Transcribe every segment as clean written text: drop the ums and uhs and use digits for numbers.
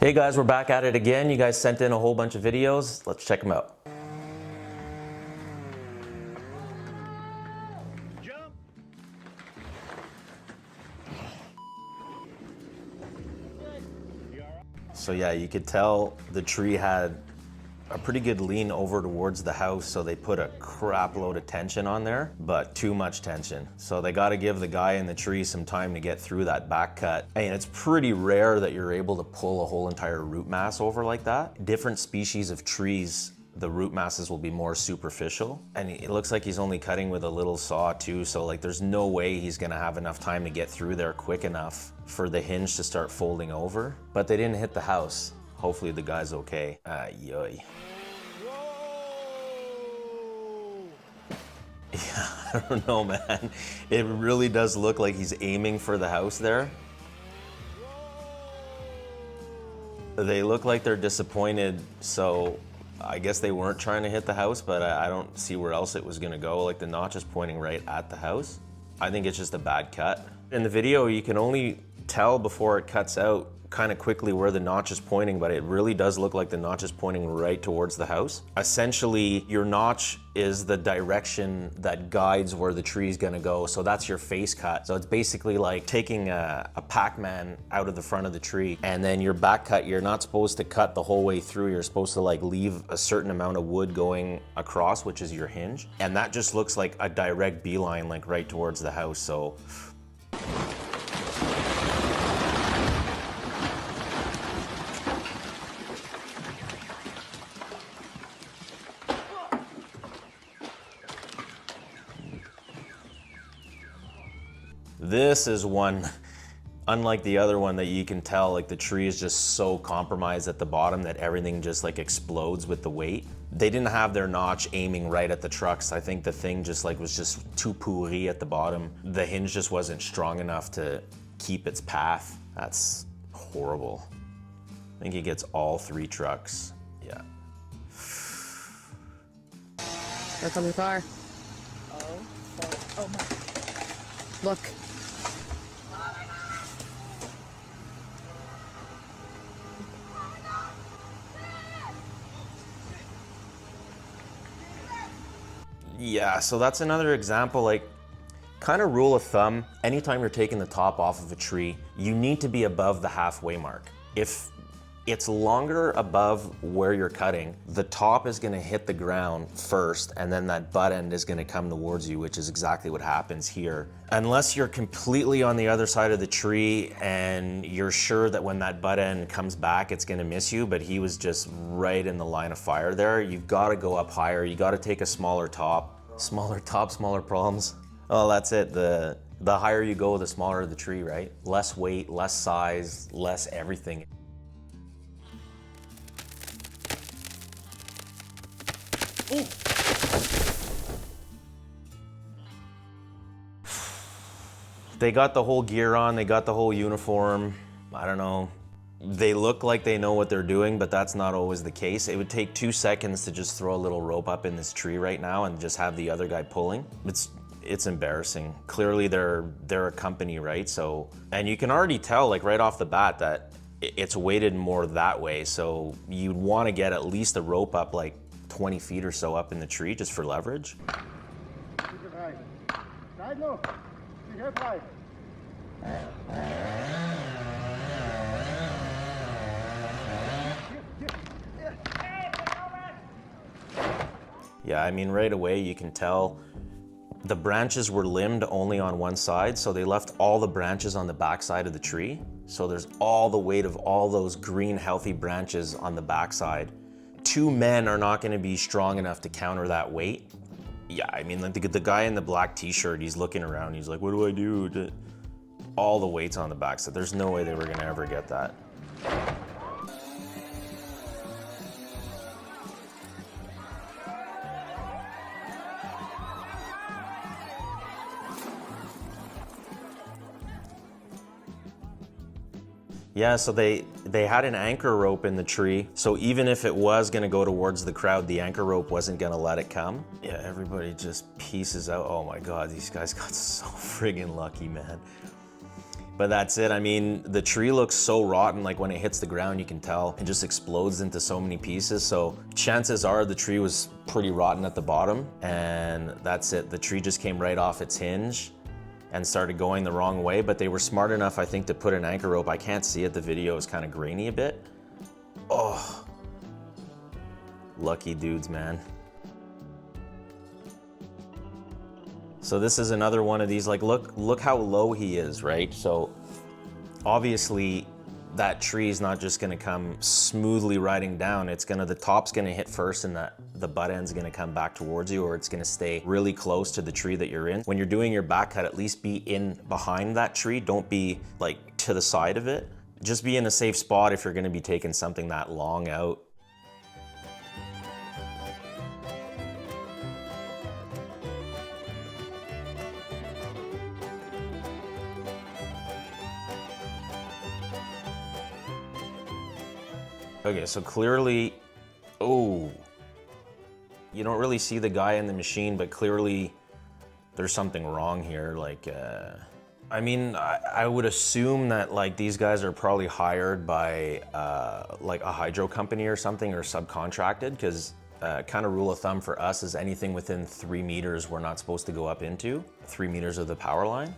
Hey guys, we're back at it again. You guys sent in a whole bunch of videos. Let's check them out. Jump. So yeah, you could tell the tree had a pretty good lean over towards the house, so they put a crap load of tension on there, but too much tension. So they got to give the guy in the tree some time to get through that back cut. And it's pretty rare that you're able to pull a whole entire root mass over like that. Different species of trees, the root masses will be more superficial. And it looks like he's only cutting with a little saw too, so like there's no way he's gonna have enough time to get through there quick enough for the hinge to start folding over. But they didn't hit the house. Hopefully the guy's okay. Yoy. Yeah, I don't know, man. It really does look like he's aiming for the house there. They look like they're disappointed, so I guess they weren't trying to hit the house, but I don't see where else it was gonna go. Like the notch is pointing right at the house. I think it's just a bad cut. In the video, you can only tell before it cuts out kind of quickly where the notch is pointing, but it really does look like the notch is pointing right towards the house. Essentially, your notch is the direction that guides where the tree is gonna go. So that's your face cut. So it's basically like taking a Pac-Man out of the front of the tree, and then your back cut, you're not supposed to cut the whole way through. You're supposed to like leave a certain amount of wood going across, which is your hinge. And that just looks like a direct beeline, like right towards the house. So this is one, unlike the other one, that you can tell like the tree is just so compromised at the bottom that everything just like explodes with the weight. They didn't have their notch aiming right at the trucks. I think the thing just like was just too pourri at the bottom. The hinge just wasn't strong enough to keep its path. That's horrible. I think he gets all 3 trucks. Yeah. Here comes the car. Oh my. Look. Yeah, so that's another example, like kind of rule of thumb, anytime you're taking the top off of a tree, you need to be above the halfway mark. If it's longer above where you're cutting, the top is gonna hit the ground first, and then that butt end is gonna come towards you, which is exactly what happens here. Unless you're completely on the other side of the tree and you're sure that when that butt end comes back, it's gonna miss you, but he was just right in the line of fire there. You've gotta go up higher. You gotta take a smaller top. Smaller top, smaller problems. Oh, that's it. The higher you go, the smaller the tree, right? Less weight, less size, less everything. Ooh. They got the whole gear on, they got the whole uniform. I don't know. They look like they know what they're doing, but that's not always the case. It would take 2 seconds to just throw a little rope up in this tree right now and just have the other guy pulling. It's embarrassing. Clearly they're a company, right? So, and you can already tell like right off the bat that it's weighted more that way. So you'd want to get at least a rope up like 20 feet or so up in the tree just for leverage. Yeah, I mean, right away you can tell the branches were limbed only on one side, so they left all the branches on the back side of the tree. So there's all the weight of all those green, healthy branches on the back side. 2 men are not gonna be strong enough to counter that weight. Yeah, I mean, like the guy in the black t-shirt, he's looking around, he's like, what do I do? All the weight's on the back, so there's no way they were gonna ever get that. Yeah, so they had an anchor rope in the tree, so even if it was gonna go towards the crowd, the anchor rope wasn't gonna let it come. Yeah, everybody just pieces out. Oh my God, these guys got so friggin' lucky, man. But that's it. I mean, the tree looks so rotten, like when it hits the ground, you can tell it just explodes into so many pieces. So chances are the tree was pretty rotten at the bottom, and that's it. The tree just came right off its hinge and started going the wrong way, but they were smart enough, I think, to put an anchor rope. I can't see it. The video is kind of grainy a bit. Oh, lucky dudes, man. So this is another one of these, like, look how low he is, right? So obviously that tree is not just gonna come smoothly riding down. It's gonna, the top's gonna hit first and the butt end's gonna come back towards you, or it's gonna stay really close to the tree that you're in. When you're doing your back cut, at least be in behind that tree. Don't be like to the side of it. Just be in a safe spot if you're gonna be taking something that long out. Okay, so clearly, oh, you don't really see the guy in the machine, but clearly there's something wrong here. Like, I mean, I would assume that like these guys are probably hired by like a hydro company or something, or subcontracted, because kind of rule of thumb for us is anything within 3 meters we're not supposed to go up into, 3 meters of the power line.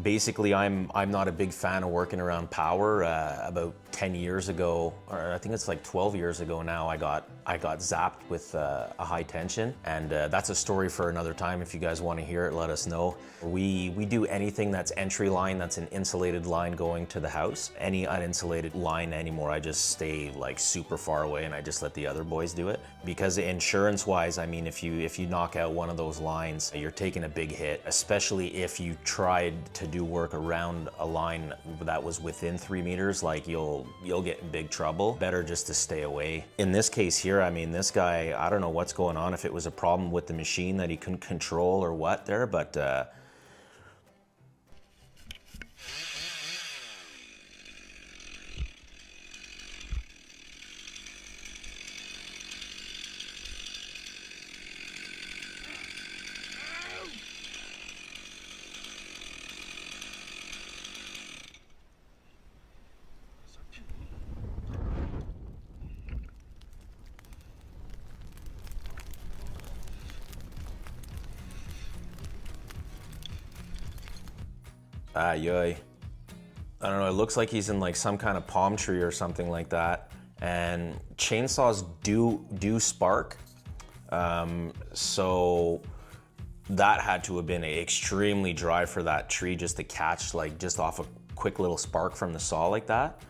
Basically, I'm not a big fan of working around power. About 10 years ago, or I think it's like 12 years ago now, I got zapped with a high tension, and that's a story for another time. If you guys want to hear it, let us know. We do anything that's entry line, that's an insulated line going to the house. Any uninsulated line anymore, I just stay like super far away and I just let the other boys do it. Because insurance-wise, I mean, if you knock out one of those lines, you're taking a big hit, especially if you tried to do work around a line that was within 3 meters. Like you'll get in big trouble. Better just to stay away. In this case here, I mean, this guy, I don't know what's going on, if it was a problem with the machine that he couldn't control or what there, but yoy. I don't know, it looks like he's in like some kind of palm tree or something like that. And chainsaws do spark. So that had to have been extremely dry for that tree just to catch, like just off a quick little spark from the saw like that.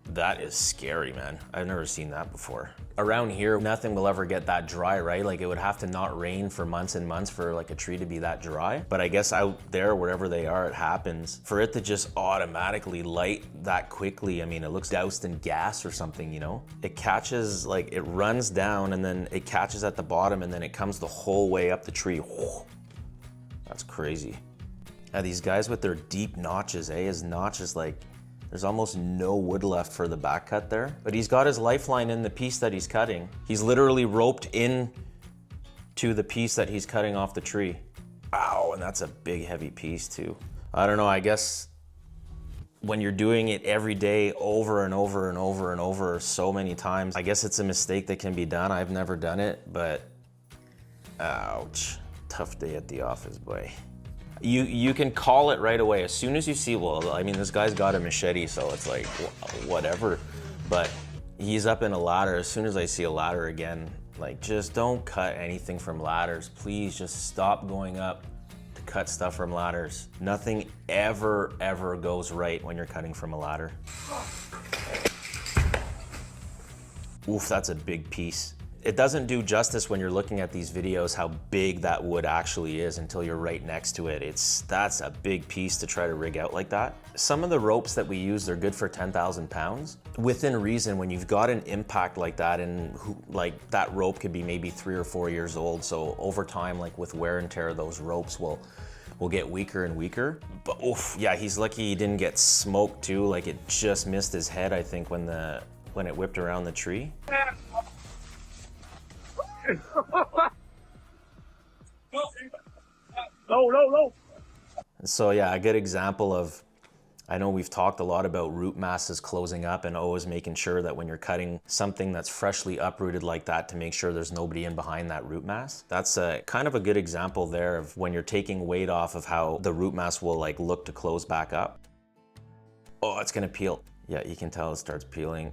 That is scary, man. I've never seen that before. Around here, nothing will ever get that dry, right? Like it would have to not rain for months and months for like a tree to be that dry. But I guess out there, wherever they are, it happens. For it to just automatically light that quickly, I mean, it looks doused in gas or something, you know? It catches, like it runs down and then it catches at the bottom and then it comes the whole way up the tree. That's crazy. Now these guys with their deep notches, his notches, like, there's almost no wood left for the back cut there, but he's got his lifeline in the piece that he's cutting. He's literally roped in to the piece that he's cutting off the tree. Ow, and that's a big heavy piece too. I don't know, I guess when you're doing it every day over and over and over and over so many times, I guess it's a mistake that can be done. I've never done it, but ouch. Tough day at the office, boy. You can call it right away. As soon as you see, well, I mean, this guy's got a machete, so it's like, whatever. But he's up in a ladder. As soon as I see a ladder again, like, just don't cut anything from ladders. Please just stop going up to cut stuff from ladders. Nothing ever goes right when you're cutting from a ladder. Oof, that's a big piece. It doesn't do justice when you're looking at these videos how big that wood actually is until you're right next to it. That's a big piece to try to rig out like that. Some of the ropes that we use, they're good for 10,000 pounds. Within reason, when you've got an impact like that, and like that rope could be maybe 3 or 4 years old. So over time, like with wear and tear, those ropes will get weaker and weaker. But oof, yeah, he's lucky he didn't get smoked too. Like it just missed his head, I think, when it whipped around the tree. No. So yeah, a good example of, I know we've talked a lot about root masses closing up and always making sure that when you're cutting something that's freshly uprooted like that, to make sure there's nobody in behind that root mass. That's a kind of a good example there of when you're taking weight off of how the root mass will like look to close back up. Oh, it's gonna peel. Yeah, you can tell it starts peeling.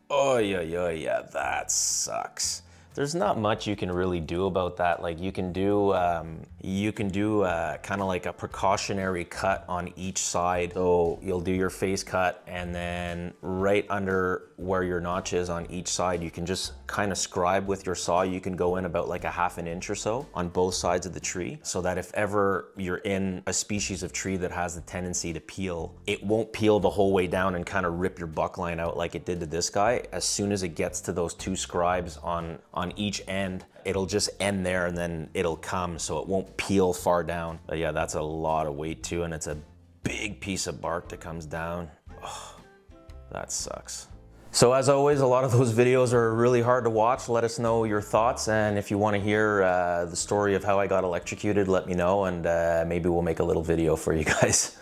Oh yeah, that sucks. There's not much you can really do about that. Like you can do kind of like a precautionary cut on each side. So you'll do your face cut, and then right under where your notch is on each side, you can just kind of scribe with your saw. You can go in about like a ½ an inch or so on both sides of the tree, so that if ever you're in a species of tree that has the tendency to peel, it won't peel the whole way down and kind of rip your buck line out like it did to this guy. As soon as it gets to those 2 scribes on each end, it'll just end there and then it'll come, so it won't peel far down. But yeah, that's a lot of weight too, and it's a big piece of bark that comes down. Oh, that sucks. So as always, a lot of those videos are really hard to watch. Let us know your thoughts, and if you want to hear the story of how I got electrocuted, let me know, and maybe we'll make a little video for you guys.